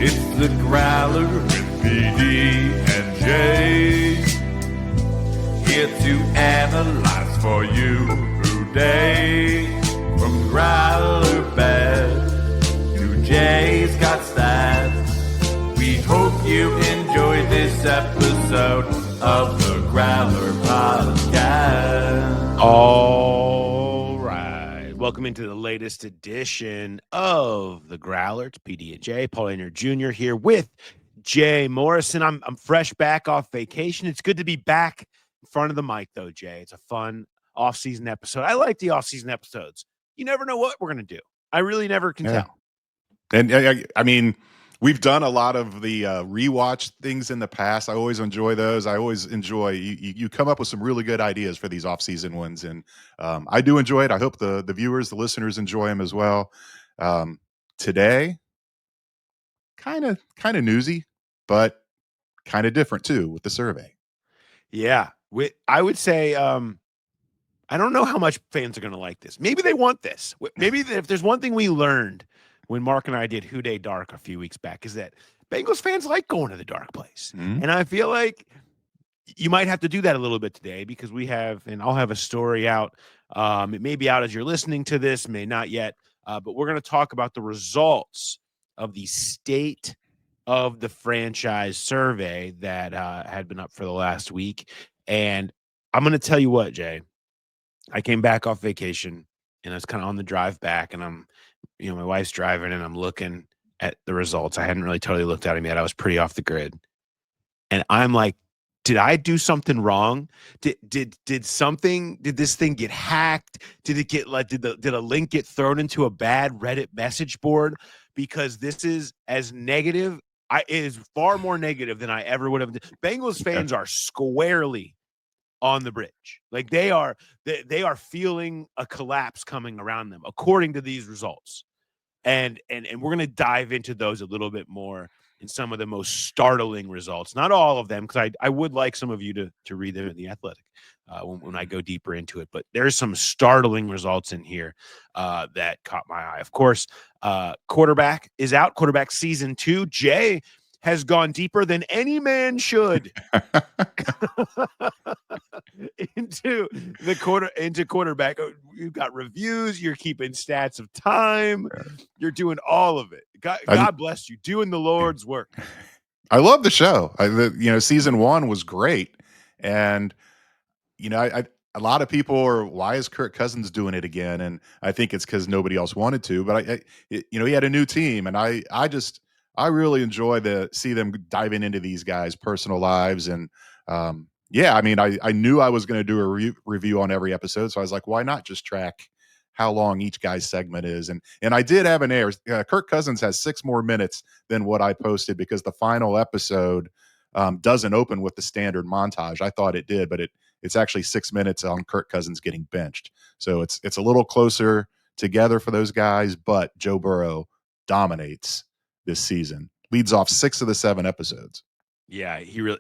It's the Growler with PD&Jay, here to analyze for you today. From Growler bad to Jay's got stats, we hope you enjoyed this episode of the Growler podcast. All right. Welcome into the latest edition of the Growler. It's PD&Jay, Paul Ainer Jr. here with Jay Morrison. I'm fresh back off vacation. It's good to be back in front of the mic, though, Jay. It's a fun off-season episode. I like the off-season episodes. You never know what we're going to do. I really never can tell. And I mean, we've done a lot of the rewatch things in the past. I always enjoy those. I always enjoy you come up with some really good ideas for these off-season ones, and I do enjoy it. I hope the viewers, the listeners enjoy them as well. Today, kind of newsy, but kind of different too with the survey. Yeah, I would say I don't know how much fans are going to like this. Maybe they want this. Maybe if there's one thing we learned when Mark and I did Who Day Dark a few weeks back is that Bengals fans like going to the dark place. Mm-hmm. And I feel like you might have to do that a little bit today because I'll have a story out. It may be out as you're listening to this, may not yet, but we're going to talk about the results of the state of the franchise survey that had been up for the last week. And I'm going to tell you what, Jay, I came back off vacation and I was kind of on the drive back, and my wife's driving and I'm looking at the results. I hadn't really totally looked at them yet. I was pretty off the grid. And I'm like, did I do something wrong? Did this thing get hacked? Did it get did a link get thrown into a bad Reddit message board? Because this is as negative. It is far more negative than I ever would have. Bengals fans are squarely on the bridge. Like they are feeling a collapse coming around them, according to these results. And we're going to dive into those a little bit more in some of the most startling results. Not all of them, because I would like some of you to read them in The Athletic when I go deeper into it. But there's some startling results in here that caught my eye. Of course, quarterback is out. Quarterback season 2. Jay has gone deeper than any man should into quarterback. You've got reviews. You're keeping stats of time. You're doing all of it. God bless you, doing the Lord's work. I love the show. Season 1 was great, and a lot of people are, why is Kirk Cousins doing it again? And I think it's because nobody else wanted to. But he had a new team, and I really enjoy see them diving into these guys' personal lives. And I knew I was going to do a review on every episode. So I was like, why not just track how long each guy's segment is? And I did have an error. Kirk Cousins has 6 more minutes than what I posted because the final episode doesn't open with the standard montage. I thought it did, but it's actually 6 minutes on Kirk Cousins getting benched. So it's a little closer together for those guys, but Joe Burrow dominates this season, leads off 6 of the 7 episodes. Yeah, he really.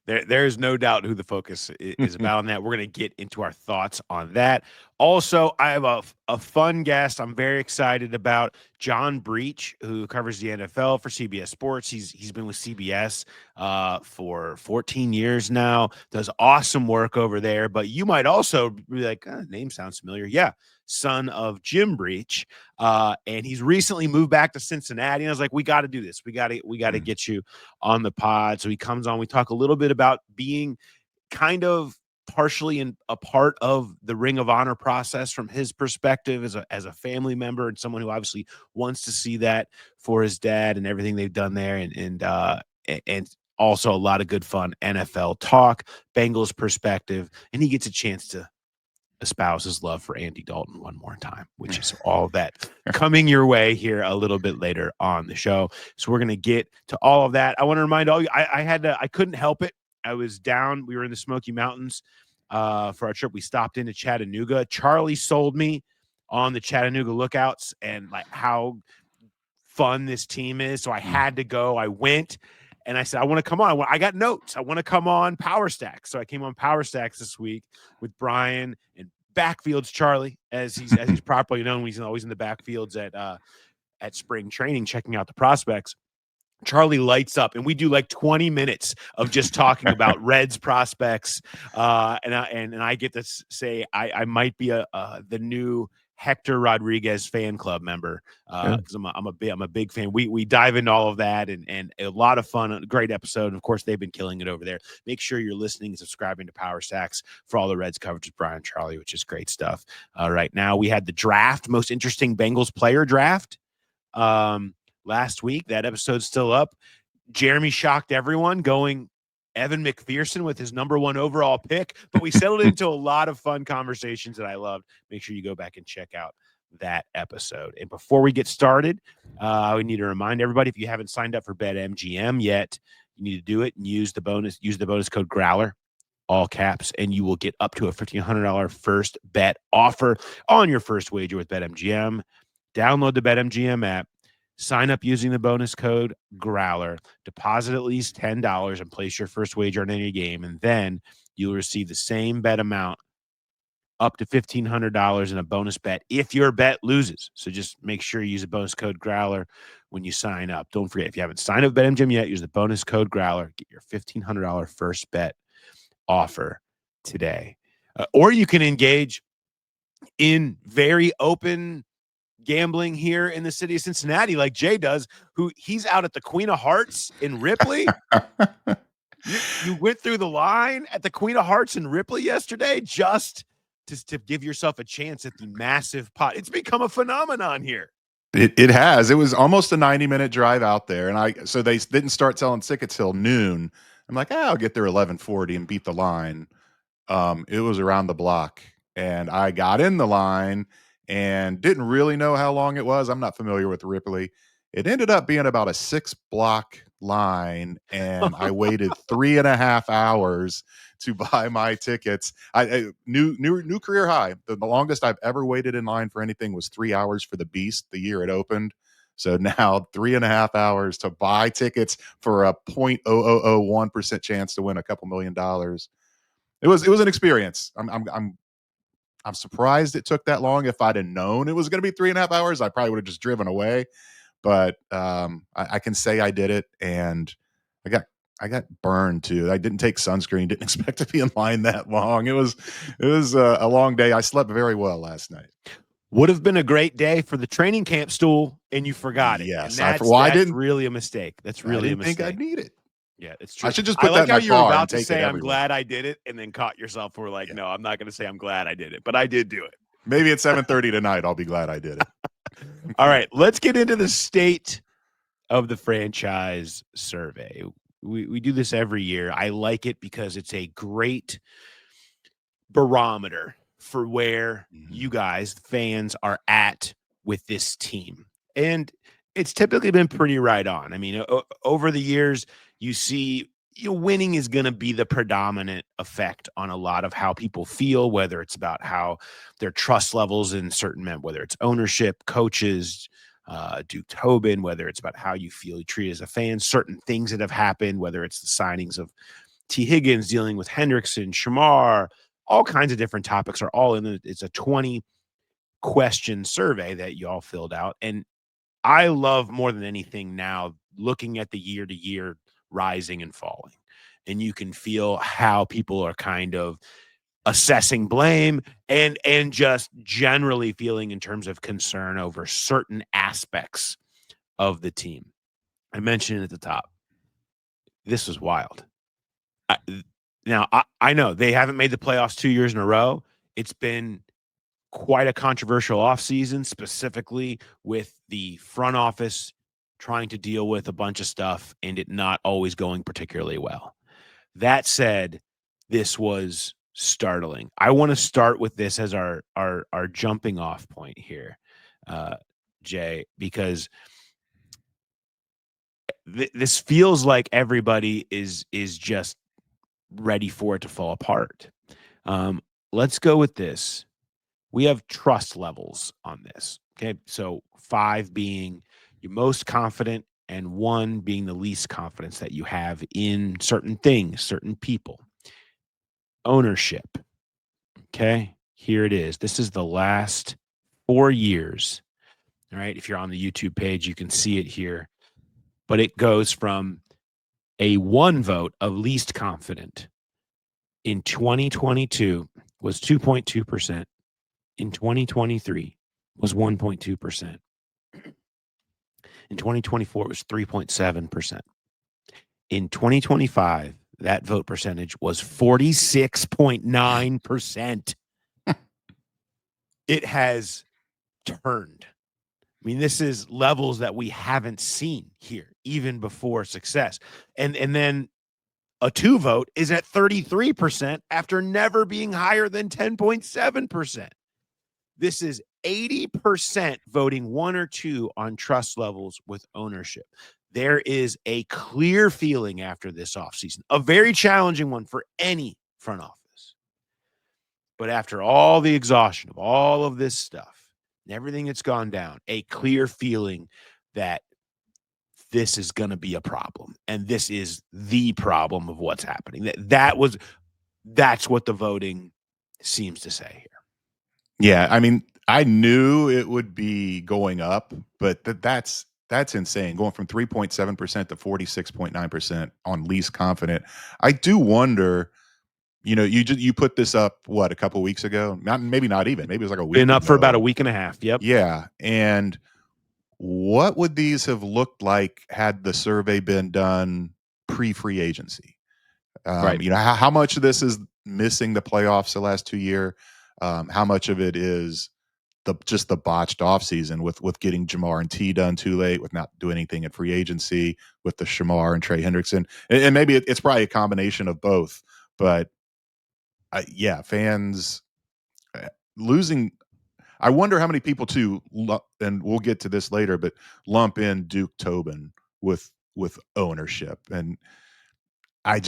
There's no doubt who the focus is about on that. We're going to get into our thoughts on that. Also, I have a fun guest I'm very excited about, John Breech, who covers the NFL for CBS Sports. He's been with CBS for 14 years now, does awesome work over there. But you might also be like, name sounds familiar. Yeah, son of Jim Breech. And he's recently moved back to Cincinnati. And I was like, we got to do this. We got to get you on the pod. So he comes on. We talk a little bit about being kind of partially a part of the Ring of Honor process from his perspective as a family member and someone who obviously wants to see that for his dad and everything they've done there. And also a lot of good fun NFL talk, Bengals perspective. And he gets a chance to espouse his love for Andy Dalton one more time, which is all that coming your way here a little bit later on the show. So we're going to get to all of that. I want to remind all you, I couldn't help it. I was down. We were in the Smoky Mountains for our trip. We stopped into Chattanooga. Charlie sold me on the Chattanooga Lookouts and like how fun this team is. So I had to go. I went. And I said, I want to come on. I got notes. I want to come on Power Stacks. So I came on Power Stacks this week with Brian and Backfields Charlie, as he's properly known. He's always in the backfields at spring training, checking out the prospects. Charlie lights up, and we do like 20 minutes of just talking about Reds prospects. And I get to say I might be the new Hector Rodriguez fan club member because I'm a big fan. We dive into all of that and a lot of fun, a great episode. And of course, they've been killing it over there. Make sure you're listening and subscribing to Power Stacks for all the Reds coverage with Brian Charlie, which is great stuff. Right now, we had the draft, most interesting Bengals player draft. Last week, that episode's still up. Jeremy shocked everyone going Evan McPherson with his #1 overall pick, but we settled into a lot of fun conversations that I loved. Make sure you go back and check out that episode. And before we get started, we need to remind everybody, if you haven't signed up for BetMGM yet, you need to do it and use the bonus code Growler, all caps, and you will get up to a $1,500 first bet offer on your first wager with BetMGM. Download the BetMGM app. Sign up using the bonus code Growler, deposit at least $10 and place your first wager on any game, and then you'll receive the same bet amount up to $1,500 in a bonus bet if your bet loses. So just make sure you use the bonus code Growler when you sign up. Don't forget, if you haven't signed up with BetMGM yet, use the bonus code Growler. Get your $1,500 first bet offer today. Or you can engage in very open gambling here in the city of Cincinnati like Jay does, who he's out at the Queen of Hearts in Ripley. You went through the line at the Queen of Hearts in Ripley yesterday just to give yourself a chance at the massive pot. It's become a phenomenon here. It has. It was almost a 90-minute drive out there, and so they didn't start selling tickets till noon. I'm like, I'll get there 11:40 and beat the line. It was around the block, and I got in the line and didn't really know how long it was. I'm not familiar with Ripley. It ended up being about a 6-block line, and I waited 3.5 hours to buy my tickets. I new career high. The longest I've ever waited in line for anything was 3 hours for the Beast the year it opened. So now 3.5 hours to buy tickets for a 0.0001% chance to win a couple $1 million. It was an experience. I'm surprised it took that long. If I'd have known it was going to be 3.5 hours, I probably would have just driven away. But I can say I did it, and I got burned too. I didn't take sunscreen. Didn't expect to be in line that long. It was a long day. I slept very well last night. Would have been a great day for the training camp stool, and you forgot it. Yes, and that's really a mistake. That's really a mistake. I didn't think I'd need it. Yeah, it's true. I should just put like that in how my you were car about and to take say, it I'm everywhere. glad I did it, and then caught yourself. We're like, no, I'm not going to say I'm glad I did it, but I did do it. Maybe at 7:30 tonight, I'll be glad I did it. All right, let's get into the state of the franchise survey. We do this every year. I like it because it's a great barometer for where you guys, fans, are at with this team. And it's typically been pretty right on. I mean, over the years, you see winning is going to be the predominant effect on a lot of how people feel, whether it's about how their trust levels in certain men, whether it's ownership, coaches, Duke Tobin, whether it's about how you feel treated as a fan, certain things that have happened, whether it's the signings of T. Higgins, dealing with Hendrickson, Shamar, all kinds of different topics are all in it. It's a 20-question survey that you all filled out. And I love more than anything now looking at the year-to-year rising and falling. And you can feel how people are kind of assessing blame and just generally feeling in terms of concern over certain aspects of the team. I mentioned it at the top. This was wild. Now, I know they haven't made the playoffs 2 years in a row. It's been quite a controversial offseason, specifically with the front office trying to deal with a bunch of stuff and it not always going particularly well. That said, this was startling. I want to start with this as our jumping off point here, Jay, because this feels like everybody is just ready for it to fall apart. Let's go with this. We have trust levels on this. Okay. So 5 being your most confident and 1 being the least confidence that you have in certain things, certain people. Ownership. Okay. Here it is. This is the last 4 years. All right. If you're on the YouTube page, you can see it here. but it goes from a 1 vote of least confident in 2022 was 2.2%. In 2023 was 1.2%. In 2024 it was 3.7%. In 2025, that vote percentage was 46.9%. It has turned. I mean, this is levels that we haven't seen here, even before success. And then a 2 vote is at 33% after never being higher than 10.7%. This is 80% voting 1 or 2 on trust levels with ownership. There is a clear feeling after this offseason, a very challenging one for any front office. But after all the exhaustion of all of this stuff and everything that's gone down, a clear feeling that this is going to be a problem. And this is the problem of what's happening. That's what the voting seems to say here. Yeah, I mean, I knew it would be going up, but that's insane. Going from 3.7% to 46.9% on least confident. I do wonder, you put this up a couple weeks ago? Maybe not even. Maybe it was like a week Been up for about a ago. week and a half. Yep. Yeah, and what would these have looked like had the survey been done pre-free agency? Right. How much of this is missing the playoffs the last 2 year? How much of it is just the botched offseason with getting Jamar and T done too late, with not doing anything at free agency, with the Shamar and Trey Hendrickson, and maybe it's probably a combination of both. But fans losing. I wonder how many people too, and we'll get to this later, but lump in Duke Tobin with ownership, and I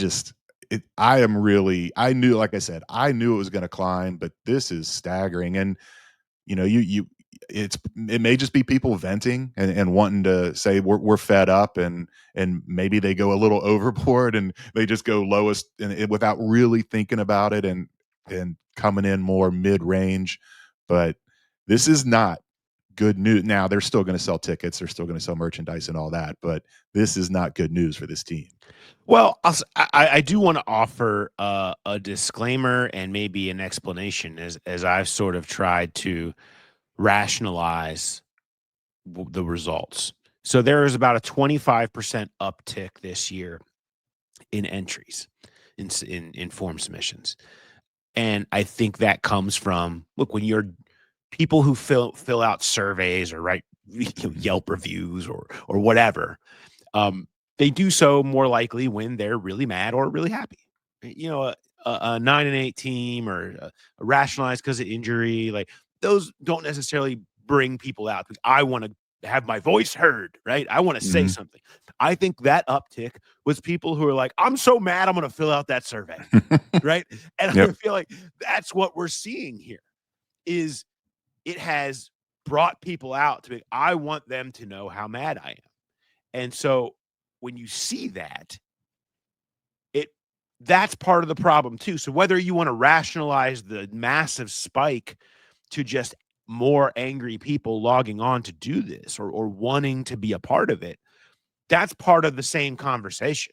knew, like I said, I knew it was going to climb, but this is staggering. And it may just be people venting and wanting to say we're fed up, and maybe they go a little overboard and they just go lowest and without really thinking about it and coming in more mid-range. But this is not good news. Now they're still going to sell tickets, they're still going to sell merchandise and all that, but this is not good news for this team. Well, I do want to offer a disclaimer and maybe an explanation as I've sort of tried to rationalize the results. So there is about a 25% uptick this year in entries in form submissions. And I think that comes from, look, when you're people who fill out surveys or write Yelp reviews or whatever, they do so more likely when they're really mad or really happy. A 9-8 team or a rationalized because of injury, like those don't necessarily bring people out because I want to have my voice heard, right? I want to say something. I think that uptick was people who are like, I'm so mad, I'm going to fill out that survey, right? And I feel like that's what we're seeing here is it has brought people out to be, I want them to know how mad I am. And so when you see that, that's part of the problem too. So whether you want to rationalize the massive spike to just more angry people logging on to do this or wanting to be a part of it, that's part of the same conversation,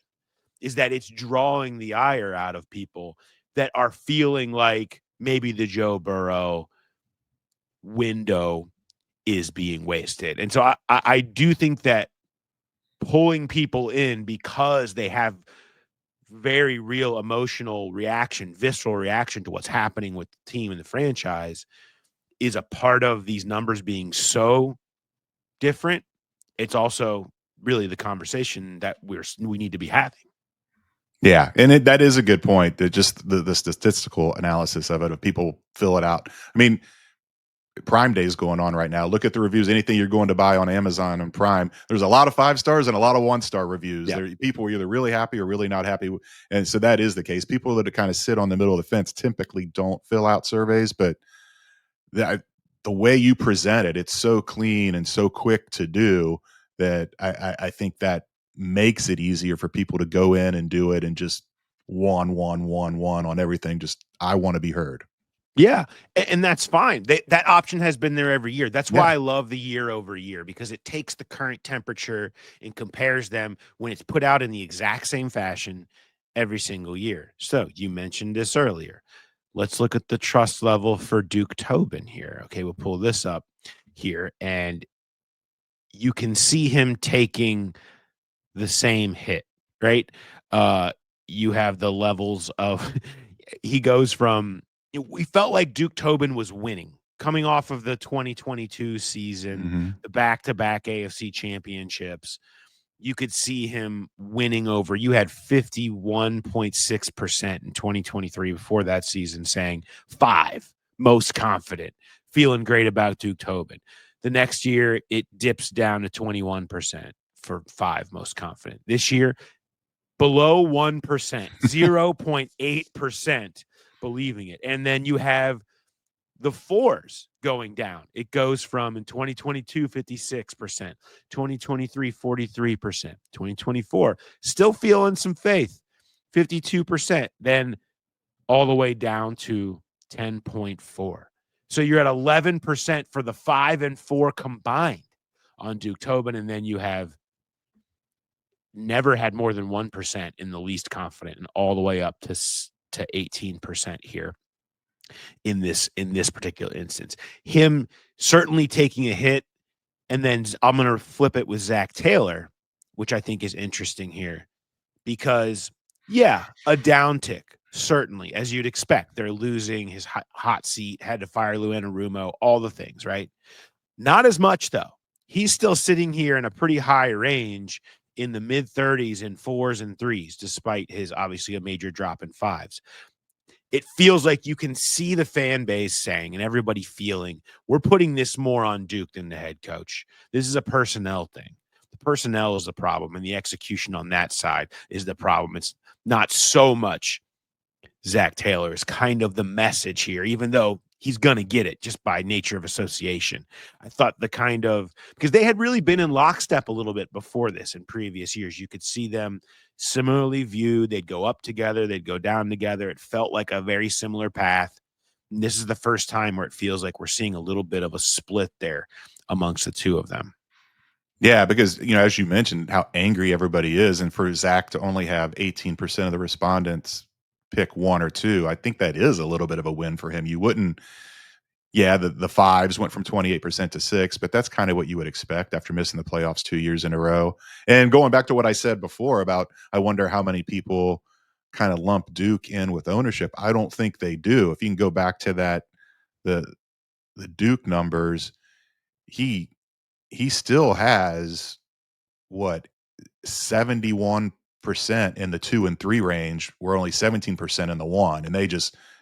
is that it's drawing the ire out of people that are feeling like maybe the Joe Burrow window is being wasted. And so I do think that pulling people in because they have very real emotional reaction, visceral reaction to what's happening with the team and the franchise is a part of these numbers being so different. It's also really the conversation that we need to be having. Yeah, and that is a good point. That just the statistical analysis of it, if people fill it out. I mean, Prime Day is going on right now. Look at the reviews. Anything you're going to buy on Amazon and Prime, there's a lot of 5 stars and a lot of 1-star reviews. Yeah. People are either really happy or really not happy, and so that is the case. People that kind of sit on the middle of the fence typically don't fill out surveys, but the way you present it, it's so clean and so quick to do that I think that makes it easier for people to go in and do it and just one on everything. Just I want to be heard. Yeah, and that's fine. That option has been there every year. That's Yeah. why I love the year over year, because it takes the current temperature and compares them when it's put out in the exact same fashion every single year. So you mentioned this earlier. Let's look at the trust level for Duke Tobin here. Okay, we'll pull this up here, and you can see him taking the same hit, right? You have the levels of he goes from we felt like Duke Tobin was winning coming off of the 2022 season, Mm-hmm. the back-to-back AFC championships. You could see him winning over. You had 51.6% in 2023 before that season saying 5, most confident, feeling great about Duke Tobin. The next year, it dips down to 21% for 5, most confident. This year, below 1%, 0.8% believing it. And then you have the 4s going down. It goes from in 2022, 56%, 2023, 43%, 2024, still feeling some faith, 52%, then all the way down to 10.4. So you're at 11% for the 5 and 4 combined on Duke Tobin, and then you have never had more than 1% in the least confident, and all the way up to 18% here in this particular instance. Him certainly taking a hit, and then I'm going to flip it with Zach Taylor, which I think is interesting here because, yeah, a downtick, certainly, as you'd expect. They're losing his hot seat, had to fire Lou Anarumo, all the things, right? Not as much, though. He's still sitting here in a pretty high range in the mid-30s in 4s and 3s, despite his obviously a major drop in 5s. It feels like you can see the fan base saying and everybody feeling, we're putting this more on Duke than the head coach. This is a personnel thing. The personnel is the problem, and the execution on that side is the problem. It's not so much Zach Taylor is kind of the message here, even though he's going to get it just by nature of association. I thought because they had really been in lockstep a little bit before this in previous years. You could see them similarly viewed. They'd go up together, they'd go down together. It felt like a very similar path. And this is the first time where it feels like we're seeing a little bit of a split there amongst the two of them. Yeah, because, as you mentioned, how angry everybody is. And for Zach to only have 18% of the respondents pick 1 or 2, I think that is a little bit of a win for him. You wouldn't, the 5s went from 28% to 6, but that's kind of what you would expect after missing the playoffs 2 years in a row. And going back to what I said before about, I wonder how many people kind of lump Duke in with ownership. I don't think they do. If you can go back to the Duke numbers, he still has what 71% in the 2 and 3 range. We're only 17% in the 1, and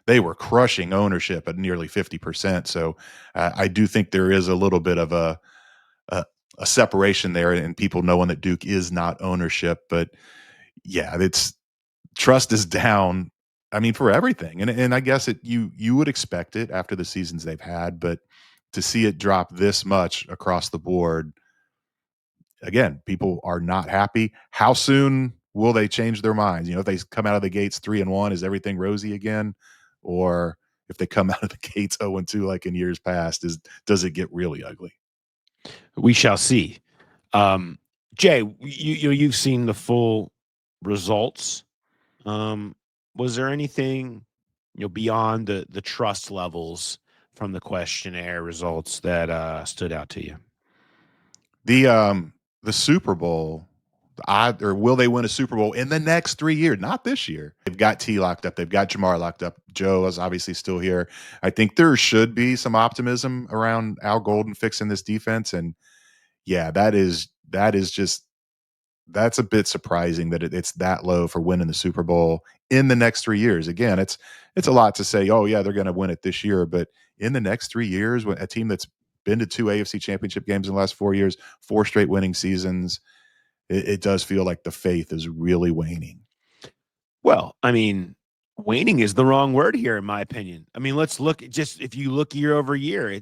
they were crushing ownership at nearly 50%. So I do think there is a little bit of a separation there, and people knowing that Duke is not ownership. But yeah, it's trust is down. I mean, for everything, and I guess you would expect it after the seasons they've had, but to see it drop this much across the board. Again, people are not happy. How soon will they change their minds? If they come out of the gates 3-1, is everything rosy again? Or if they come out of the gates 0-2 like in years past, does it get really ugly? We shall see. Jay, you've seen the full results. Was there anything beyond the trust levels from the questionnaire results that stood out to you? The Super Bowl, or will they win a Super Bowl in the next 3 years? Not this year. They've got T locked up. They've got Jamar locked up. Joe is obviously still here. I think there should be some optimism around Al Golden fixing this defense. And yeah, that's a bit surprising that it's that low for winning the Super Bowl in the next 3 years. Again, it's a lot to say, oh yeah, they're going to win it this year, but in the next 3 years, when a team that's been to 2 AFC championship games in the last 4 years, 4 straight winning seasons, it does feel like the faith is really waning. Well, I mean, waning is the wrong word here, in my opinion. I mean, let's look just if you look year over year,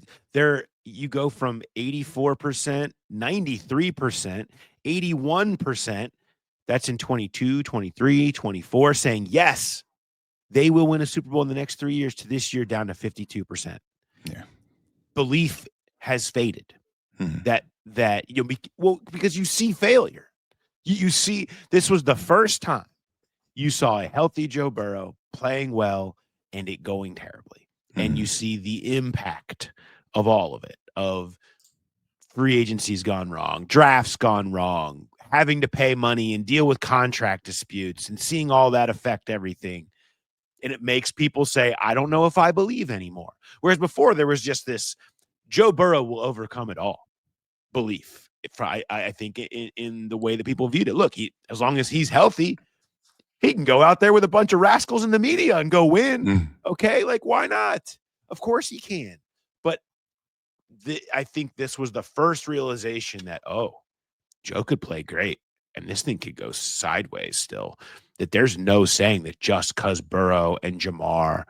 you go from 84%, 93%, 81%. That's in 22, 23, 24, saying yes, they will win a Super Bowl in the next 3 years to this year down to 52%. Yeah. Belief has faded. Mhm. That because you see failure. You see, this was the first time you saw a healthy Joe Burrow playing well and it going terribly. And you see the impact of all of it, of free agency's gone wrong, drafts gone wrong, having to pay money and deal with contract disputes and seeing all that affect everything. And it makes people say, I don't know if I believe anymore. Whereas before there was just this Joe Burrow will overcome it all belief. I think in the way that people viewed it. Look, as long as he's healthy, he can go out there with a bunch of rascals in the media and go win. Okay, like why not? Of course he can. But I think this was the first realization that, Joe could play great and this thing could go sideways still. That there's no saying that just because Burrow and Jamar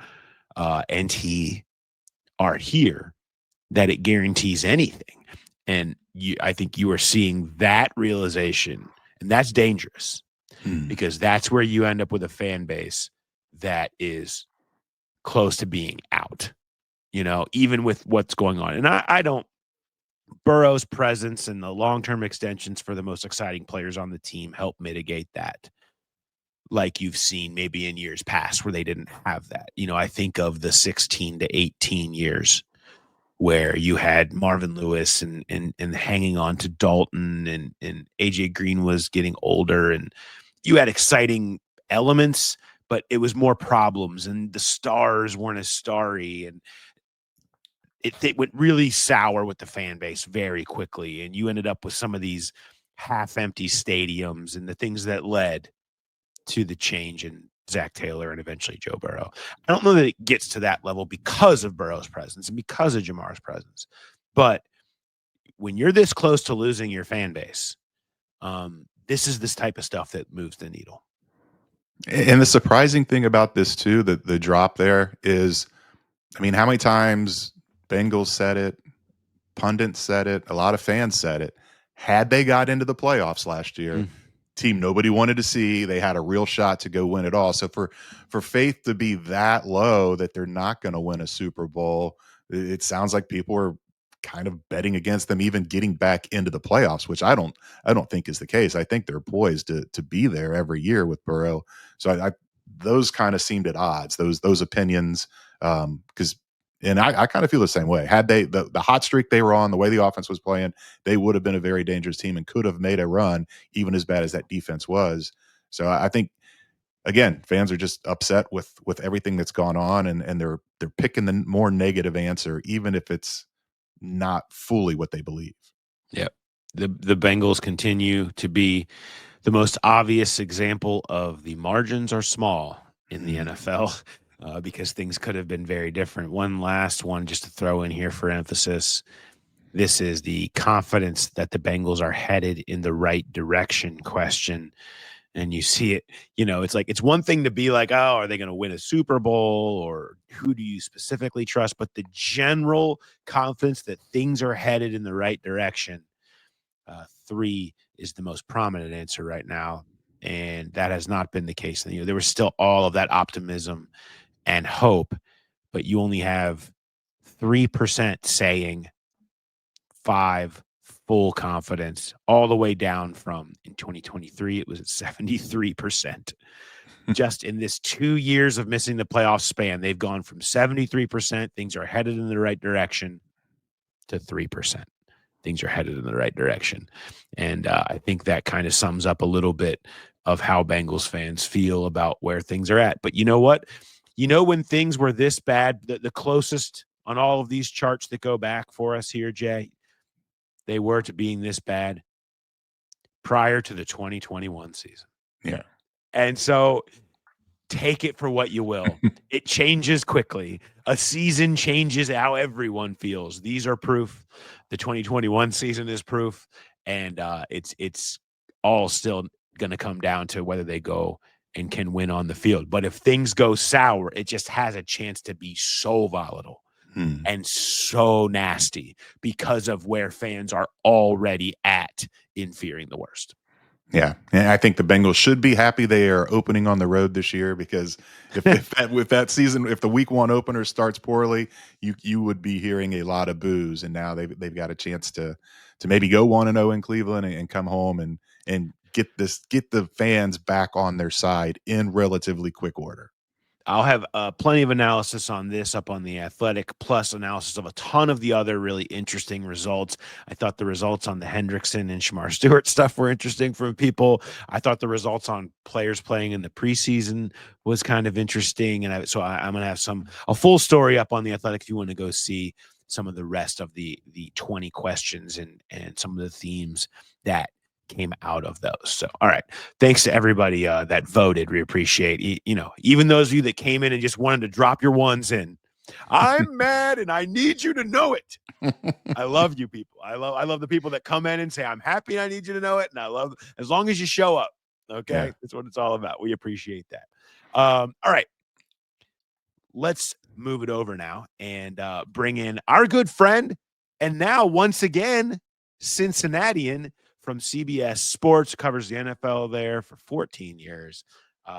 and he are here, that it guarantees anything. And I think you are seeing that realization, and that's dangerous because that's where you end up with a fan base that is close to being out, even with what's going on. And I don't, Burrow's presence and the long-term extensions for the most exciting players on the team help mitigate that. Like you've seen maybe in years past where they didn't have that. I think of the 16 to 18 years where you had Marvin Lewis and hanging on to Dalton and AJ Green was getting older and you had exciting elements, but it was more problems and the stars weren't as starry and it went really sour with the fan base very quickly. And you ended up with some of these half-empty stadiums and the things that led to the change in Zach Taylor and eventually Joe Burrow. I don't know that it gets to that level because of Burrow's presence and because of Jamar's presence. But when you're this close to losing your fan base, this is this type of stuff that moves the needle. And the surprising thing about this too, the drop there is, I mean, how many times Bengals said it, pundits said it, a lot of fans said it. Had they got into the playoffs last year, team nobody wanted to see, they had a real shot to go win it all. So for faith to be that low that they're not going to win a Super Bowl, it sounds like people are kind of betting against them even getting back into the playoffs, which I don't think is the case. I think they're poised to be there every year with Burrow. So I those kind of seemed at odds, those opinions, because and I kind of feel the same way. Had they the hot streak they were on, the way the offense was playing, they would have been a very dangerous team and could have made a run, even as bad as that defense was. So I think, again, fans are just upset with everything that's gone on, and they're picking the more negative answer, even if it's not fully what they believe. Yep. The Bengals continue to be the most obvious example of the margins are small in the NFL. Because things could have been very different. One last one just to throw in here for emphasis. This is the confidence that the Bengals are headed in the right direction question. And you see it, it's like, it's one thing to be like, oh, are they going to win a Super Bowl or who do you specifically trust? But the general confidence that things are headed in the right direction, 3 is the most prominent answer right now. And that has not been the case. There was still all of that optimism and hope, but you only have 3% saying 5 full confidence, all the way down from in 2023, it was at 73%. Just in this 2 years of missing the playoff span, they've gone from 73%, things are headed in the right direction, to 3%. Things are headed in the right direction. And I think that kind of sums up a little bit of how Bengals fans feel about where things are at. But you know what? When things were this bad, the closest on all of these charts that go back for us here, Jay, they were to being this bad prior to the 2021 season. Yeah. And so take it for what you will. It changes quickly. A season changes how everyone feels. These are proof. The 2021 season is proof. And it's all still going to come down to whether they go and can win on the field. But if things go sour, it just has a chance to be so volatile and so nasty because of where fans are already at in fearing the worst. Yeah, and I think the Bengals should be happy they are opening on the road this year, because if that season, if the week one opener starts poorly, you would be hearing a lot of boos. And now they've got a chance to maybe go 1-0 in Cleveland and come home and get the fans back on their side in relatively quick order. I'll have plenty of analysis on this up on The Athletic, plus analysis of a ton of the other really interesting results. I thought the results on the Hendrickson and Shamar Stewart stuff were interesting from people. I thought the results on players playing in the preseason was kind of interesting. And I'm going to have a full story up on The Athletic if you want to go see some of the rest of the 20 questions and some of the themes that came out of those. So, all right. Thanks to everybody that voted. We appreciate, even those of you that came in and just wanted to drop your ones in. I'm mad and I need you to know it. I love you people. I love the people that come in and say, I'm happy and I need you to know it. And I love, as long as you show up. Okay. Yeah. That's what it's all about. We appreciate that. All right. Let's move it over now and bring in our good friend. And now, once again, Cincinnatian from CBS Sports, covers the NFL there for 14 years.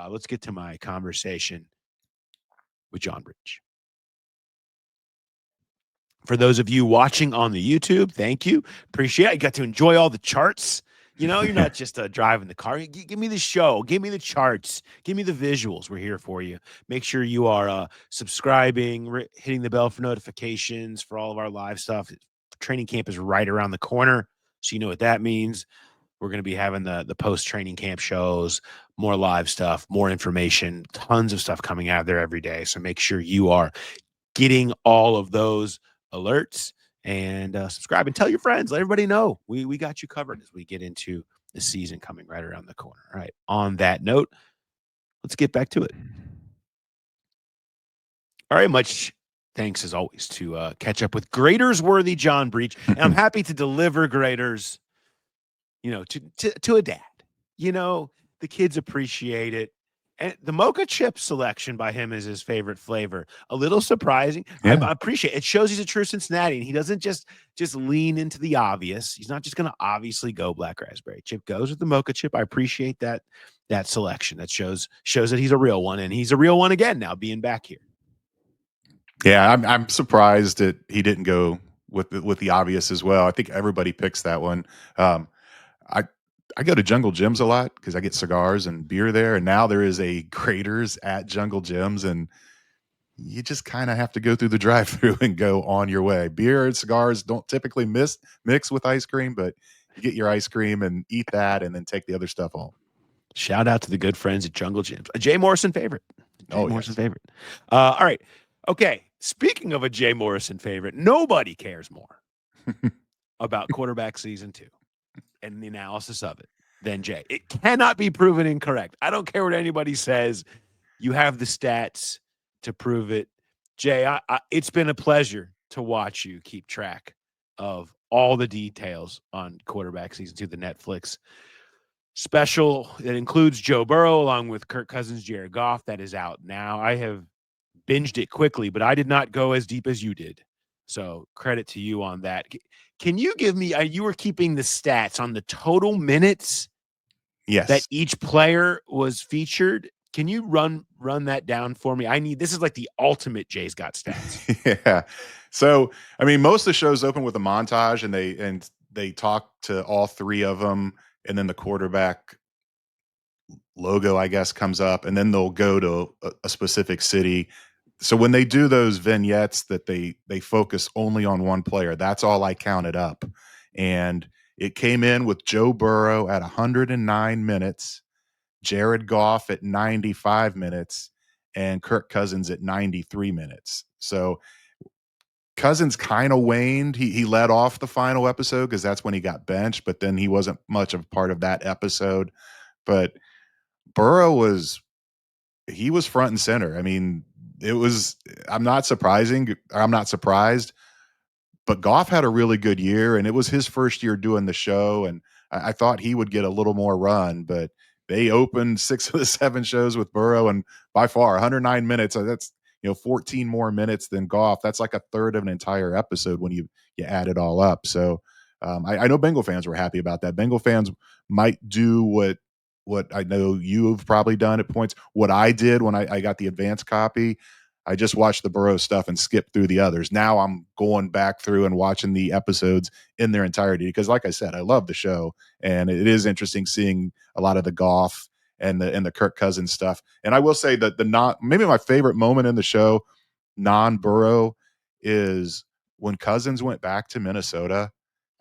Let's get to my conversation with John Breech. For those of you watching on the YouTube, thank you. Appreciate it. You got to enjoy all the charts. You're not just driving the car. Give me the show. Give me the charts. Give me the visuals. We're here for you. Make sure you are subscribing, hitting the bell for notifications for all of our live stuff. Training camp is right around the corner, so you know what that means. We're going to be having the post-training camp shows, more live stuff, more information, tons of stuff coming out there every day. So make sure you are getting all of those alerts and subscribe and tell your friends. Let everybody know. We got you covered as we get into the season coming right around the corner. All right. On that note, let's get back to it. All right. Much thanks, as always, to catch up with Graeter's worthy John Breech. And I'm happy to deliver Graeter's, to a dad. The kids appreciate it. And the mocha chip selection by him is his favorite flavor. A little surprising. Yeah. I appreciate it. It shows he's a true Cincinnati, and he doesn't just lean into the obvious. He's not just going to obviously go black raspberry chip. Goes with the mocha chip. I appreciate that selection. That shows that he's a real one, and he's a real one again now, being back here. Yeah, I'm surprised that he didn't go with the obvious as well. I think everybody picks that one. I go to Jungle Gyms a lot because I get cigars and beer there, and now there is a Graeter's at Jungle Gyms, and you just kind of have to go through the drive-through and go on your way. Beer and cigars don't typically mix with ice cream, but you get your ice cream and eat that, and then take the other stuff home. Shout out to the good friends at Jungle Gyms. A Jay Morrison favorite. Favorite. All right. Okay. Speaking of a Jay Morrison favorite, nobody cares more about quarterback season 2 and the analysis of it than Jay. It cannot be proven incorrect. I don't care what anybody says. You have the stats to prove it. Jay, it's been a pleasure to watch you keep track of all the details on quarterback season 2, the Netflix special that includes Joe Burrow along with Kirk Cousins, Jared Goff. That is out now. I have binged it quickly, but I did not go as deep as you did. So credit to you on that. Can you give me, you were keeping the stats on the total minutes that each player was featured. Can you run that down for me? This is like the ultimate Jay's Got Stats. Yeah. So, I mean, most of the shows open with a montage, and they talk to all three of them, and then the quarterback logo, I guess, comes up, and then they'll go to a specific city. So when they do those vignettes that they focus only on one player, that's all I counted up. And it came in with Joe Burrow at 109 minutes, Jared Goff at 95 minutes, and Kirk Cousins at 93 minutes. So Cousins kind of waned. He led off the final episode because that's when he got benched, but then he wasn't much of part of that episode. But Burrow was front and center. I mean, I'm not surprised, but Goff had a really good year, and it was his first year doing the show, and I thought he would get a little more run, but they opened 6 of the 7 shows with Burrow, and by far 109 minutes. That's 14 more minutes than Goff. That's like a third of an entire episode when you add it all up. So I know Bengal fans were happy about that. Bengal fans might do what I know you've probably done at points. What I did when I got the advanced copy, I just watched the Burrow stuff and skipped through the others. Now I'm going back through and watching the episodes in their entirety because, like I said, I love the show, and it is interesting seeing a lot of the Goff and the Kirk Cousins stuff. And I will say that maybe my favorite moment in the show, non-Burrow, is when Cousins went back to Minnesota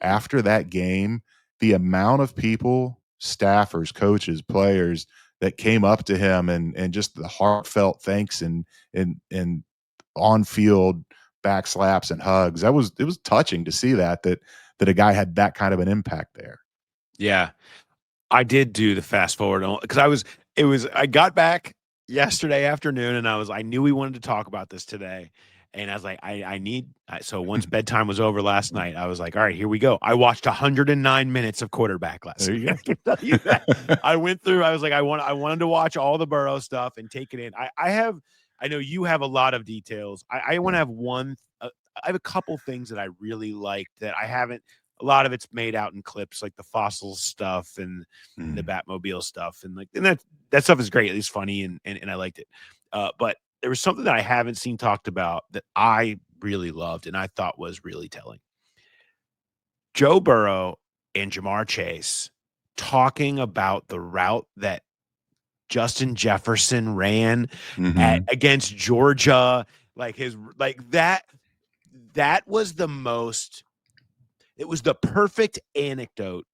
after that game. The amount of people, staffers, coaches, players that came up to him and just the heartfelt thanks and on field back slaps and hugs. It was touching to see that a guy had that kind of an impact there. Yeah. I did do the fast forward because I got back yesterday afternoon and I knew we wanted to talk about this today. And I was like, so once bedtime was over last night, I was like, all right, here we go. I watched 109 minutes of quarterback last night. I can tell you that. I went through, I was like, I wanted to watch all the Burrow stuff and take it in. I know you have a lot of details. I want to have I have a couple things that I really liked that I haven't. A lot of it's made out in clips, like the fossils stuff and the Batmobile stuff, and that stuff is great. It's funny and I liked it. But there was something that I haven't seen talked about that I really loved and I thought was really telling. Joe Burrow and Jamar Chase talking about the route that Justin Jefferson ran against Georgia, that was the most. It was the perfect anecdote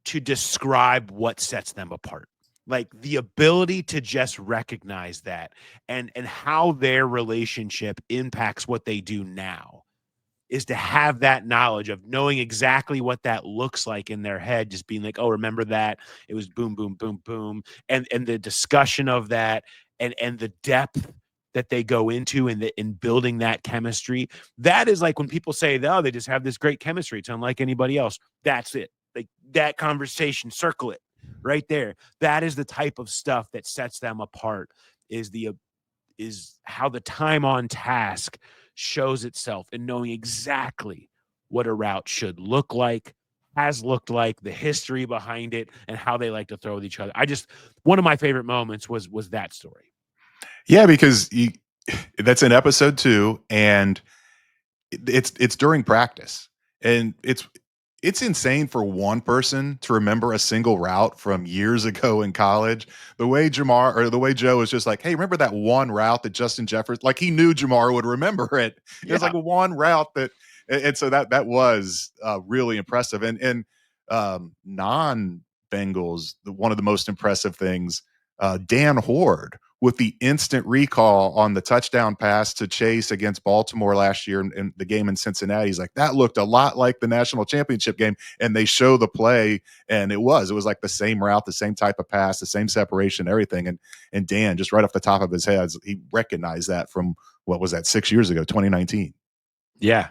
to describe what sets them apart. Like the ability to just recognize that and how their relationship impacts what they do now is to have that knowledge of knowing exactly what that looks like in their head, just being like, oh, remember that? It was boom, boom, boom, boom. And the discussion of that and the depth that they go into in building that chemistry. That is like when people say, oh, they just have this great chemistry. It's unlike anybody else. That's it. Like that conversation, circle it right there. That is the type of stuff that sets them apart, is how the time on task shows itself in knowing exactly what a route should look like, has looked like, the history behind it, and how they like to throw with each other. One of my favorite moments was that story. Yeah, because that's in episode 2, and it's during practice, and it's insane for one person to remember a single route from years ago in college. The way Joe was just like, hey, remember that one route that Justin Jefferson, like he knew Jamar would remember it. It was like one route and so that was really impressive. And non-Bengals, one of the most impressive things, Dan Horde with the instant recall on the touchdown pass to Chase against Baltimore last year in the game in Cincinnati. He's like, that looked a lot like the national championship game. And they show the play, and it was like the same route, the same type of pass, the same separation, everything. And Dan, just right off the top of his head, he recognized that from, what was that, 6 years ago, 2019. Yeah.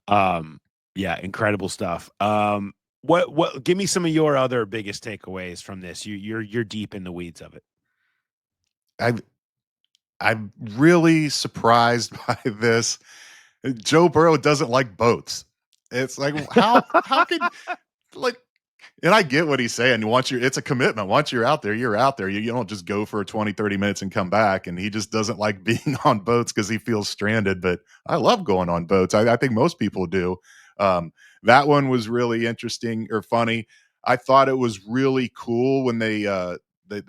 Yeah, incredible stuff. What give me some of your other biggest takeaways from this? You're deep in the weeds of it. I'm really surprised by this. Joe Burrow doesn't like boats. It's like, how could, like, and I get what he's saying. It's a commitment. Once you're out there, you're out there. You don't just go for 20, 30 minutes and come back. And he just doesn't like being on boats because he feels stranded. But I love going on boats. I think most people do. That one was really interesting or funny. I thought it was really cool when they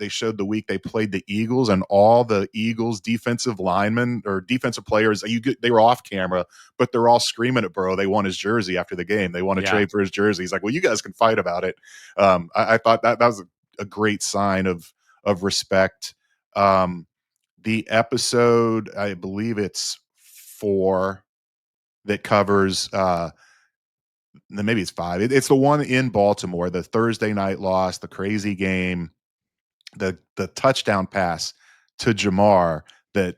showed the week they played the Eagles, and all the Eagles defensive linemen or defensive players, they were off camera, but they're all screaming at Burrow. They want his jersey after the game. They want to trade for his jersey. He's like, well, you guys can fight about it. I thought that was a great sign of respect. The episode, I believe it's 4, that covers maybe it's 5. It's the one in Baltimore, the Thursday night loss, the crazy game, the touchdown pass to Jamar that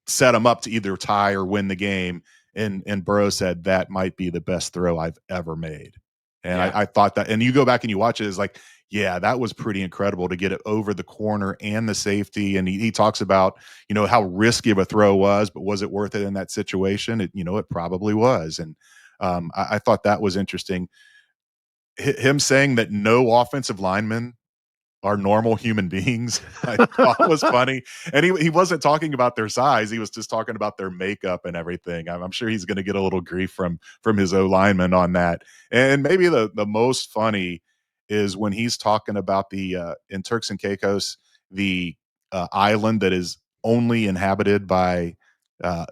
set him up to either tie or win the game. And Burrow said that might be the best throw I've ever made. And I thought that, and you go back and you watch it, it's like, yeah, that was pretty incredible to get it over the corner and the safety. And he talks about, how risky of a throw was, but was it worth it in that situation? It probably was. And I thought that was interesting. him saying that no offensive linemen are normal human beings, I thought was funny. And he wasn't talking about their size. He was just talking about their makeup and everything. I'm sure he's going to get a little grief from his O lineman on that. And maybe the most funny is when he's talking about the in Turks and Caicos, the island that is only inhabited by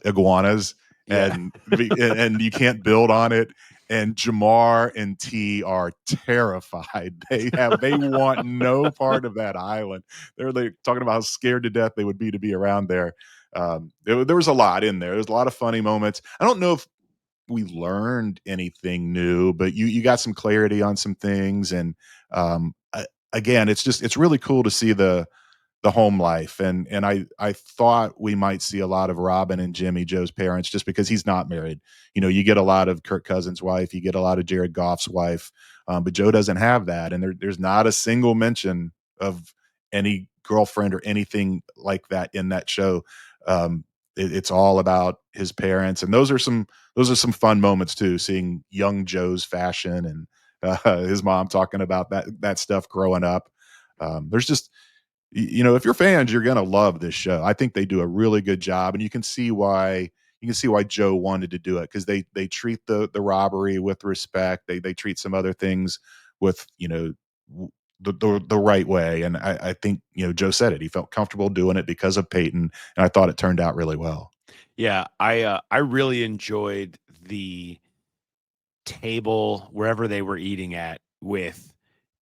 iguanas, Yeah. and you can't build on it. And Jamar and T are terrified. They want no part of that island. They're talking about how scared to death they would be to be around there. There was a lot in there. There's a lot of funny moments. I don't know if we learned anything new, but you got some clarity on some things. And again, it's really cool to see the home life. And I thought we might see a lot of Robin and Jimmy, Joe's parents, just because he's not married. You get a lot of Kirk Cousins' wife, you get a lot of Jared Goff's wife, but Joe doesn't have that. And there's not a single mention of any girlfriend or anything like that in that show. It's all about his parents, and those are some fun moments too. Seeing young Joe's fashion and his mom talking about that stuff growing up. There's just if you're fans, you're gonna love this show. I think they do a really good job, and you can see why Joe wanted to do it, because they treat the robbery with respect. They treat some other things with the right way, and I think Joe said it. He felt comfortable doing it because of Peyton, and I thought it turned out really well. Yeah, I really enjoyed the table wherever they were eating at with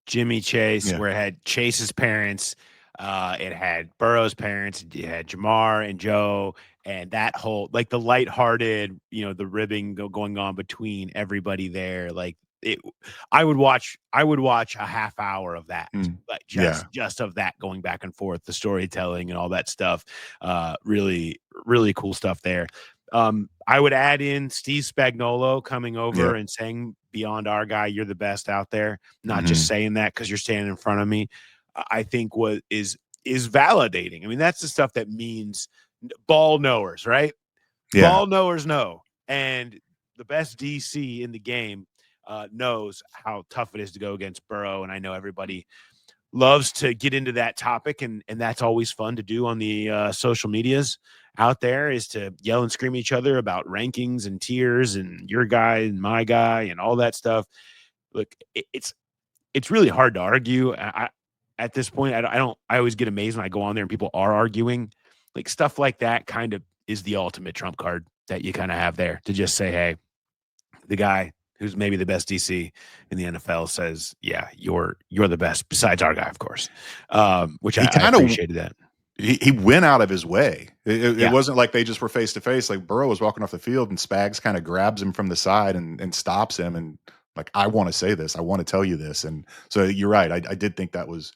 Jimmy Chase, Yeah. where it had Chase's parents, it had Burrow's parents, it had Jamar and Joe, and that whole like the lighthearted, the ribbing going on between everybody there. Like it, I would watch a half hour of that, like Yeah. just of that going back and forth, the storytelling and all that stuff. Really, really cool stuff there. I would add in Steve Spagnuolo coming over Yep. and saying, "Beyond our guy, you're the best out there." Not just Mhm. saying that because you're standing in front of me. I think what is validating. I mean, that's the stuff that means ball knowers, right? Yeah. Ball knowers know, and the best DC in the game knows how tough it is to go against Burrow. And I know everybody loves to get into that topic, and that's always fun to do on the social medias out there, is to yell and scream at each other about rankings and tiers and your guy and my guy and all that stuff. Look, it's really hard to argue. At this point, I always get amazed when I go on there and people are arguing. Like stuff like that kind of is the ultimate trump card that you kind of have there, to just say, hey, the guy who's maybe the best DC in the NFL says, yeah, you're the best besides our guy, of course. Which He I kind of appreciated that. he went out of his way. It Yeah. wasn't like they just were face to face. Like Burrow was walking off the field and Spags kind of grabs him from the side and stops him, and like, I want to say this, I want to tell you this. And so you're right. I did think that was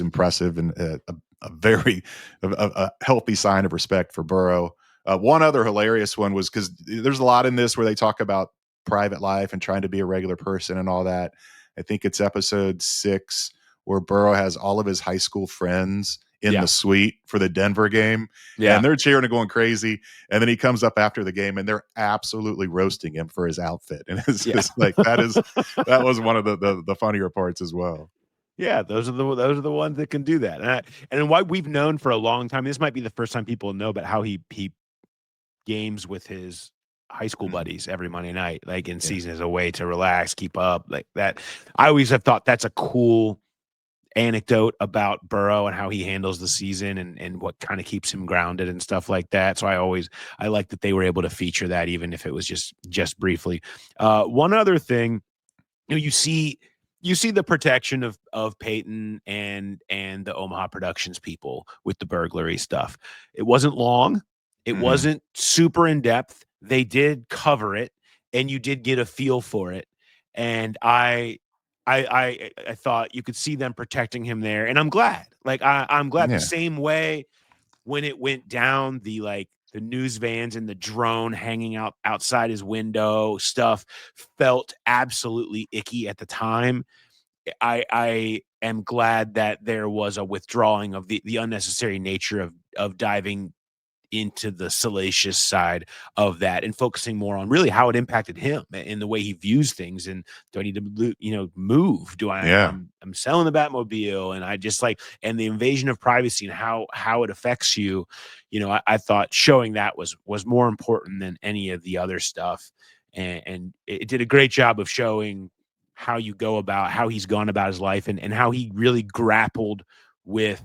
impressive, and a very a healthy sign of respect for Burrow. One other hilarious one was, because there's a lot in this where they talk about private life and trying to be a regular person and all that. I think it's episode 6 where Burrow has all of his high school friends in Yeah. the suite for the Denver game, Yeah. and they're cheering and going crazy. And then he comes up after the game, and they're absolutely roasting him for his outfit. And it's Yeah. just like that was one of the funnier parts as well. Yeah, those are the ones that can do that. And what we've known for a long time, this might be the first time people know, but how he games with his high school Mhm. buddies every Monday night, like in Yeah. season, as a way to relax, keep up like that. I always have thought that's a cool anecdote about Burrow and how he handles the season, and what kind of keeps him grounded and stuff like that. So I like that they were able to feature that, even if it was just briefly. One other thing, you see the protection of Peyton and the Omaha Productions people with the burglary stuff. It wasn't long. It Mhm. wasn't super in depth. They did cover it, and you did get a feel for it. And I thought you could see them protecting him there, and I'm glad. Like I'm glad. The Yeah. same way when it went down, the news vans and the drone hanging outside his window stuff felt absolutely icky at the time. I am glad that there was a withdrawing of the unnecessary nature of diving into the salacious side of that and focusing more on really how it impacted him and the way he views things. And do I need to, move? I'm selling the Batmobile, and I just like, and the invasion of privacy and how it affects you. I thought showing that was more important than any of the other stuff. And it did a great job of showing how he's gone about his life and how he really grappled with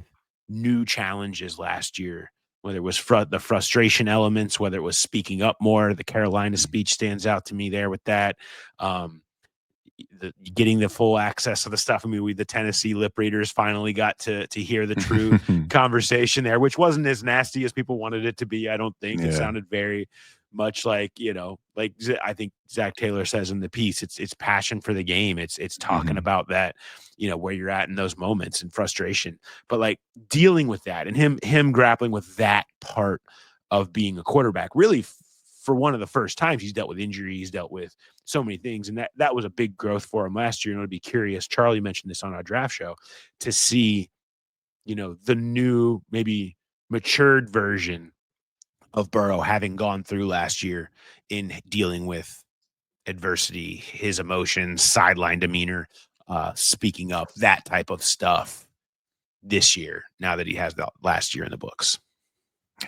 new challenges last year, whether it was the frustration elements, whether it was speaking up more. The Carolina speech stands out to me there with that. Getting the full access to the stuff. I mean, the Tennessee lip readers finally got to hear the true conversation there, which wasn't as nasty as people wanted it to be. I don't think it sounded very much like, like I think Zach Taylor says in the piece, it's passion for the game. It's talking about that, where you're at in those moments and frustration, but like dealing with that and him grappling with that part of being a quarterback, really for one of the first times he's dealt with injury, he's dealt with so many things, and that was a big growth for him last year. And I'd be curious, Charlie mentioned this on our draft show, to see, the new, maybe matured version of Burrow having gone through last year in dealing with adversity, his emotions, sideline demeanor, speaking up, that type of stuff this year, now that he has the last year in the books.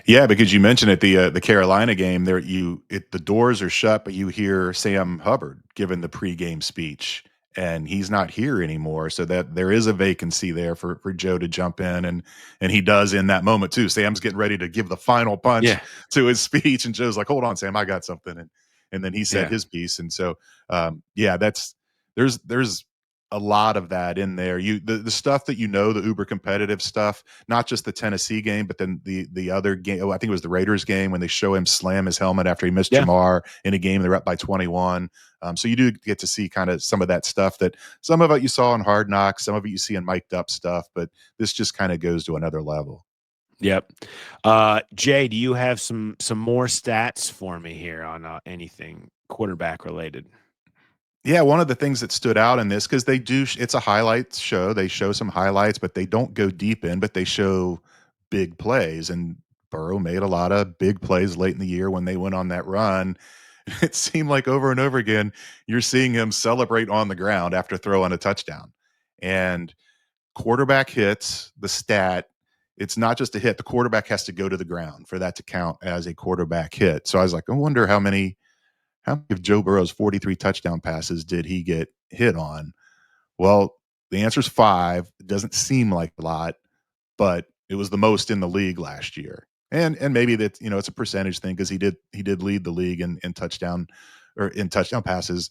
Yeah, because you mentioned at the Carolina game there, the doors are shut, but you hear Sam Hubbard giving the pregame speech, and he's not here anymore. So that there is a vacancy there for Joe to jump in, and he does in that moment too. Sam's getting ready to give the final punch to his speech, and Joe's like, "Hold on, Sam, I got something," and then he said his piece, and so there's a lot of that in there. The stuff that the uber competitive stuff, not just the Tennessee game, but then the other game. I think it was the Raiders game when they show him slam his helmet after he missed Jamar in a game they're up by 21. So you do get to see kind of some of that stuff that some of it you saw in Hard Knocks, some of it you see in mic'd up stuff, but this just kind of goes to another level. Yep. Jay, do you have some more stats for me here on anything quarterback related? Yeah, one of the things that stood out in this, because it's a highlights show. They show some highlights, but they don't go deep in, but they show big plays. And Burrow made a lot of big plays late in the year when they went on that run. It seemed like over and over again, you're seeing him celebrate on the ground after throwing a touchdown. And quarterback hits, the stat, it's not just a hit. The quarterback has to go to the ground for that to count as a quarterback hit. So I was like, I wonder how many of Joe Burrow's 43 touchdown passes did he get hit on? Well, the answer is 5. It doesn't seem like a lot, but it was the most in the league last year. And maybe that, it's a percentage thing because he did lead the league in touchdown passes.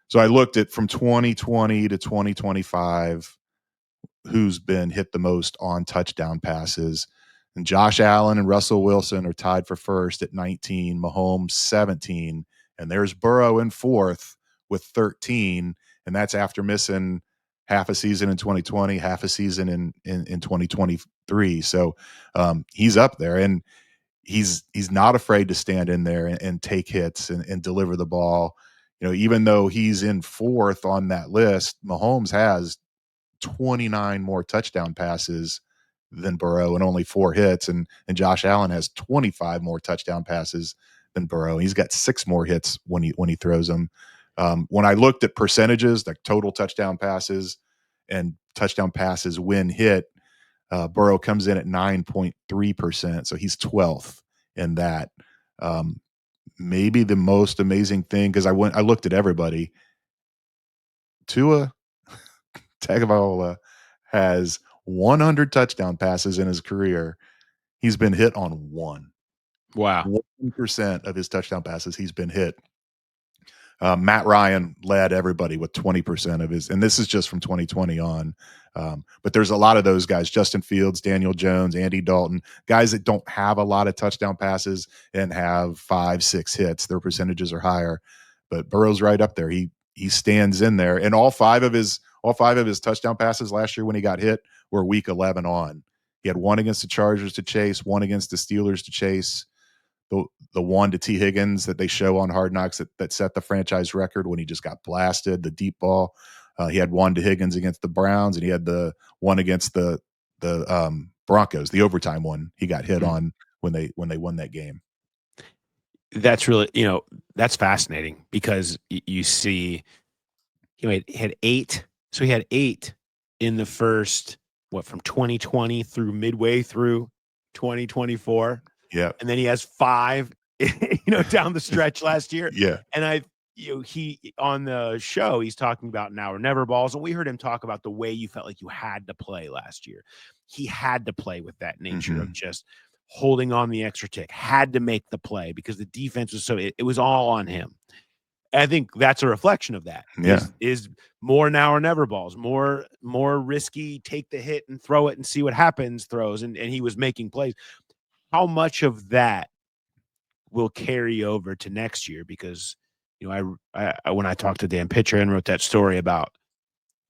So I looked at from 2020 to 2025 who's been hit the most on touchdown passes. And Josh Allen and Russell Wilson are tied for first at 19, Mahomes 17, and there's Burrow in fourth with 13, and that's after missing half a season in 2020, half a season in 2023. So he's up there, and he's not afraid to stand in there and take hits and deliver the ball. Even though he's in fourth on that list, Mahomes has 29 more touchdown passes than Burrow and only 4 hits, and Josh Allen has 25 more touchdown passes than Burrow. He's got 6 more hits when he throws them. When I looked at percentages, like total touchdown passes and touchdown passes when hit, Burrow comes in at 9.3%, so he's 12th in that. Maybe the most amazing thing, because I looked at everybody. Tua Tagovailoa has 100 touchdown passes in his career. He's been hit on 1. Wow. 1% of his touchdown passes he's been hit. Matt Ryan led everybody with 20% of his, and this is just from 2020 on. But there's a lot of those guys: Justin Fields, Daniel Jones, Andy Dalton, guys that don't have a lot of touchdown passes and have 5-6 hits. Their percentages are higher, but Burrow's right up there. He stands in there, and all five of his touchdown passes last year when he got hit were week 11 on. He had 1 against the Chargers to chase, 1 against the Steelers to chase. The one to T. Higgins that they show on Hard Knocks that set the franchise record when he just got blasted, the deep ball. He had 1 to Higgins against the Browns, and he had the one against the Broncos, the overtime one he got hit on when they won that game. That's really, that's fascinating because you see he had 8. So he had 8 in the first, from 2020 through midway through 2024. Yeah. And then he has 5, down the stretch last year. Yeah. And he on the show, he's talking about now or never balls. And we heard him talk about the way you felt like you had to play last year. He had to play with that nature of just holding on the extra tick, had to make the play because the defense was it was all on him. I think that's a reflection of that. Yeah. Is more now or never balls, more risky, take the hit and throw it and see what happens throws. And he was making plays. How much of that will carry over to next year? Because, I when I talked to Dan Pitcher and wrote that story about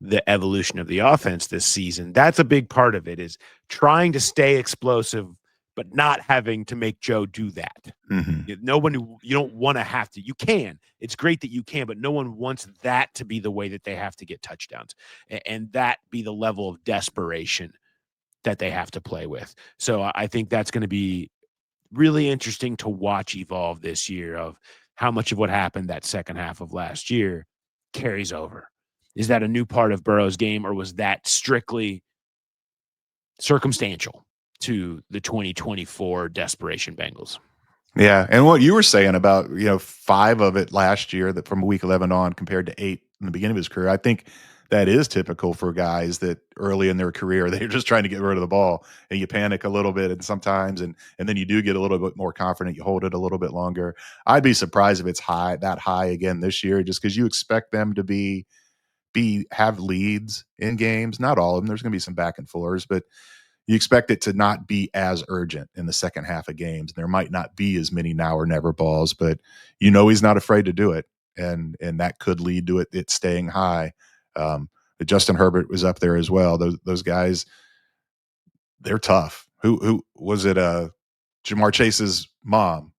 the evolution of the offense this season, that's a big part of it, is trying to stay explosive, but not having to make Joe do that. Nobody, you don't want to have to. You can. It's great that you can, but no one wants that to be the way that they have to get touchdowns and that be the level of desperation that they have to play with. So I think that's going to be really interesting to watch evolve this year, of how much of what happened that second half of last year carries over. Is that a new part of Burrow's game, or was that strictly circumstantial to the 2024 desperation Bengals? Yeah. And what you were saying about, 5 of it last year, that from week 11 on, compared to 8 in the beginning of his career, I think that is typical for guys that early in their career, they're just trying to get rid of the ball and you panic a little bit. And sometimes, and then you do get a little bit more confident. You hold it a little bit longer. I'd be surprised if it's that high again this year, just because you expect them to have leads in games. Not all of them. There's going to be some back and forths, but you expect it to not be as urgent in the second half of games. There might not be as many now or never balls, but he's not afraid to do it. And that could lead to it staying high. Justin Herbert was up there as well. Those guys, they're tough. Who was it? Jamar Chase's mom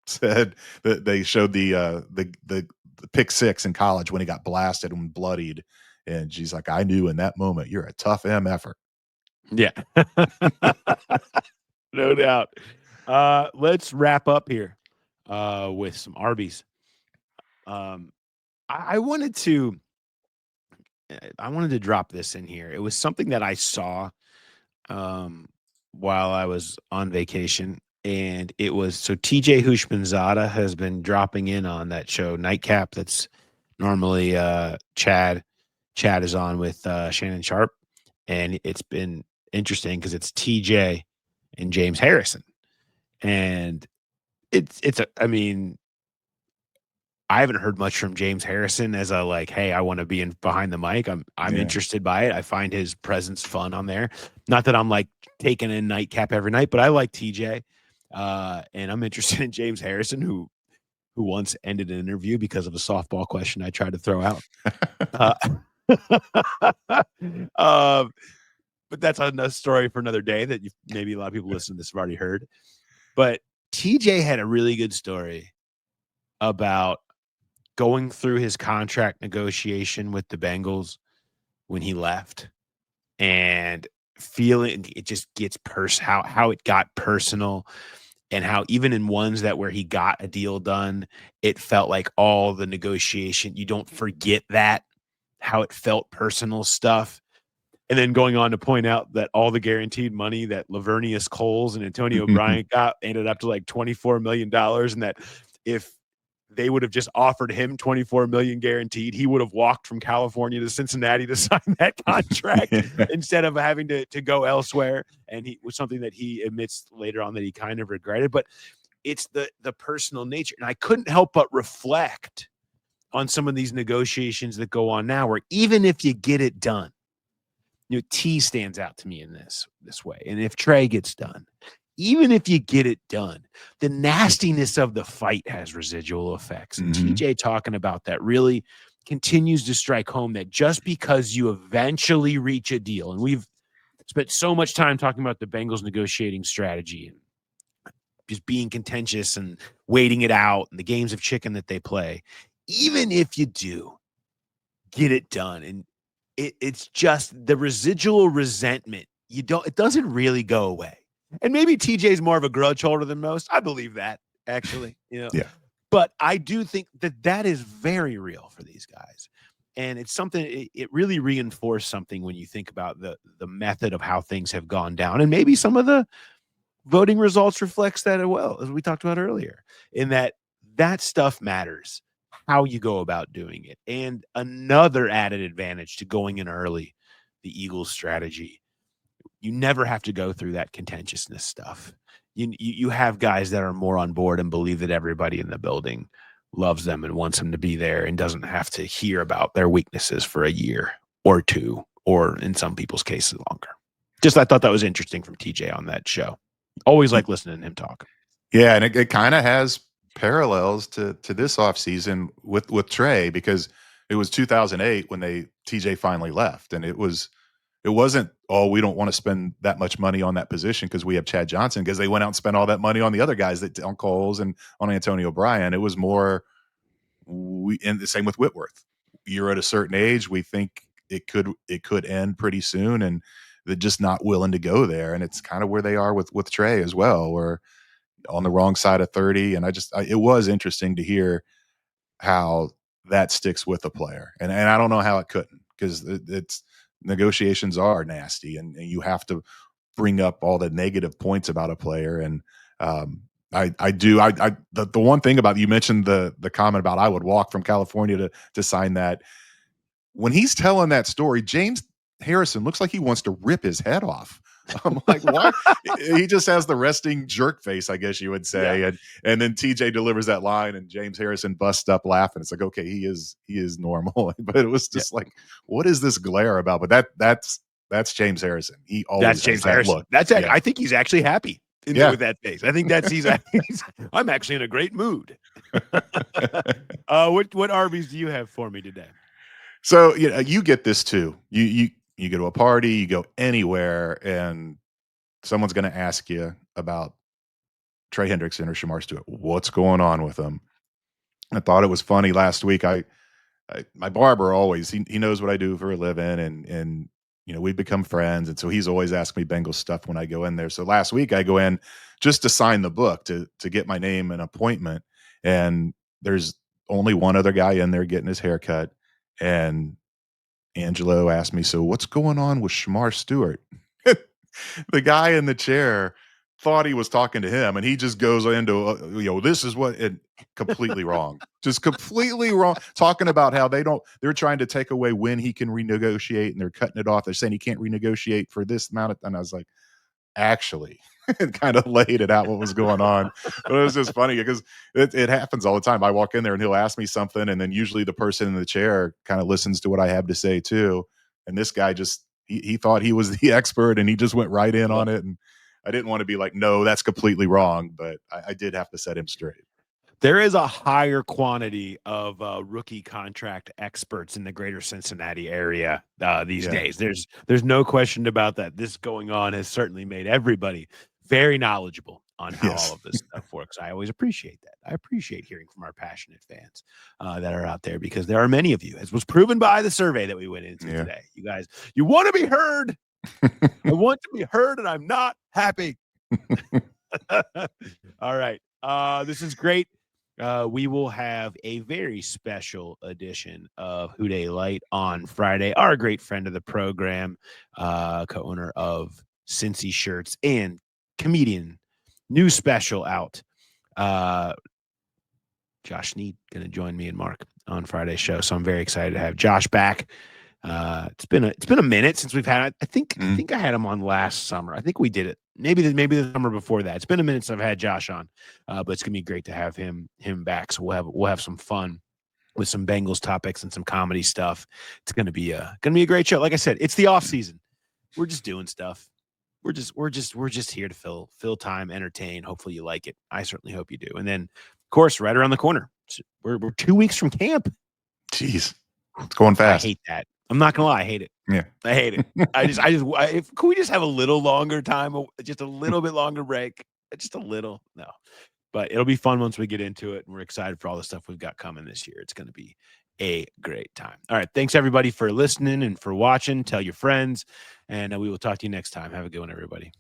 said that they showed the pick 6 in college when he got blasted and bloodied. And she's like, I knew in that moment, you're a tough MFer. Yeah. No doubt. Let's wrap up here with some Arby's. I wanted to drop this in here. It was something that I saw while I was on vacation, and it was, so TJ Houshmandzadeh has been dropping in on that show Nightcap. That's normally Chad is on with Shannon Sharp, and it's been interesting because it's TJ and James Harrison, and I haven't heard much from James Harrison as a hey, I want to be in behind the mic. I'm interested by it. I find his presence fun on there. Not that I'm taking in Nightcap every night, but I like TJ. And I'm interested in James Harrison, who once ended an interview because of a softball question I tried to throw out. But that's another story for another day that maybe a lot of people listening to this have already heard. But TJ had a really good story about going through his contract negotiation with the Bengals when he left, and feeling it just gets how it got personal, and how even in ones where he got a deal done, it felt like all the negotiation, you don't forget that, how it felt personal stuff. And then going on to point out that all the guaranteed money that Lavernius Coles and Antonio Bryant got ended up to $24 million, and that if they would have just offered him $24 million guaranteed, he would have walked from California to Cincinnati to sign that contract instead of having to go elsewhere. And he was something that he admits later on that he kind of regretted. But it's the personal nature. And I couldn't help but reflect on some of these negotiations that go on now, where even if you get it done, T stands out to me in this way. And if Trey gets done, even if you get it done, the nastiness of the fight has residual effects. And TJ talking about that really continues to strike home, that just because you eventually reach a deal, and we've spent so much time talking about the Bengals negotiating strategy and just being contentious and waiting it out and the games of chicken that they play, even if you do get it done, and it's just the residual resentment, it doesn't really go away. And maybe TJ's more of a grudge holder than most. I believe that, actually. Yeah. But I do think that is very real for these guys. And it's something, it really reinforced something when you think about the method of how things have gone down. And maybe some of the voting results reflects that as well, as we talked about earlier, in that stuff matters, how you go about doing it. And another added advantage to going in early, the Eagles strategy, you never have to go through that contentiousness stuff. You have guys that are more on board and believe that everybody in the building loves them and wants them to be there and doesn't have to hear about their weaknesses for a year or two, or in some people's cases longer. I thought that was interesting from TJ on that show. Always like listening to him talk. Yeah, and it kind of has parallels to this offseason with Trey, because it was 2008 when TJ finally left, and it wasn't, oh, we don't want to spend that much money on that position because we have Chad Johnson, because they went out and spent all that money on the other guys, on Coles and on Antonio Bryan. It was more, and the same with Whitworth. You're at a certain age, we think it could end pretty soon, and they're just not willing to go there. And it's kind of where they are with Trey as well, where on the wrong side of 30. And it was interesting to hear how that sticks with a player. And I don't know how it couldn't, because it's negotiations are nasty, and you have to bring up all the negative points about a player. And the one thing about, you mentioned the comment about I would walk from California to sign that. When he's telling that story, James Harrison looks like he wants to rip his head off. I'm like, why? He just has the resting jerk face, I guess you would say. Yeah. And then TJ delivers that line, and James Harrison busts up laughing. It's like, okay, he is normal. But it was just like, what is this glare about? But that's James Harrison. He always that's James Harrison. Look. I think he's actually happy with that face. I think I'm actually in a great mood. What ARBIES do you have for me today? So you get this too. You go to a party, you go anywhere, and someone's going to ask you about Trey Hendrickson or Shamar Stewart. What's going on with them? I thought it was funny last week. My barber always, he knows what I do for a living, and we've become friends, and so he's always asked me Bengals stuff when I go in there. So last week I go in just to sign the book, to get my name and appointment, and there's only one other guy in there getting his haircut, and Angelo asked me, so what's going on with Shamar Stewart? The guy in the chair thought he was talking to him, and he just goes into, this is what, and completely wrong. Just completely wrong. Talking about how they're trying to take away when he can renegotiate, and they're cutting it off. They're saying he can't renegotiate for this amount and I was like, actually, and kind of laid it out what was going on. But it was just funny because it happens all the time. I walk in there and he'll ask me something, and then usually the person in the chair kind of listens to what I have to say too. And this guy just he thought he was the expert, and he just went right in on it. And I didn't want to be like, no, that's completely wrong, but I did have to set him straight. There is a higher quantity of rookie contract experts in the greater Cincinnati area these days. There's no question about that. This going on has certainly made everybody very knowledgeable on how all of this stuff works. I always appreciate that. I appreciate hearing from our passionate fans that are out there, because there are many of you, as was proven by the survey that we went into today. You guys, you want to be heard. I want to be heard, and I'm not happy. All right. This is great. We will have a very special edition of Who Dey Light on Friday. Our great friend of the program, co-owner of Cincy Shirts and comedian, new special out. Josh Sneed going to join me and Mark on Friday's show, so I'm very excited to have Josh back. It's been a minute since we've had. I think I had him on last summer. I think we did it. Maybe the summer before that. It's been a minute since I've had Josh on, but it's gonna be great to have him back. So we'll have some fun with some Bengals topics and some comedy stuff. It's gonna be a great show. Like I said, it's the off season. We're just doing stuff. We're just here to fill time, entertain. Hopefully you like it. I certainly hope you do. And then, of course, right around the corner, we're 2 weeks from camp. Jeez, it's going fast. I hate that. I'm not gonna lie, I hate it. Yeah, I hate it. Could we just have a little longer time, just a little bit longer break, just a little? No, but it'll be fun once we get into it, and we're excited for all the stuff we've got coming this year. It's going to be a great time. All right, thanks everybody for listening and for watching. Tell your friends, and we will talk to you next time. Have a good one, everybody.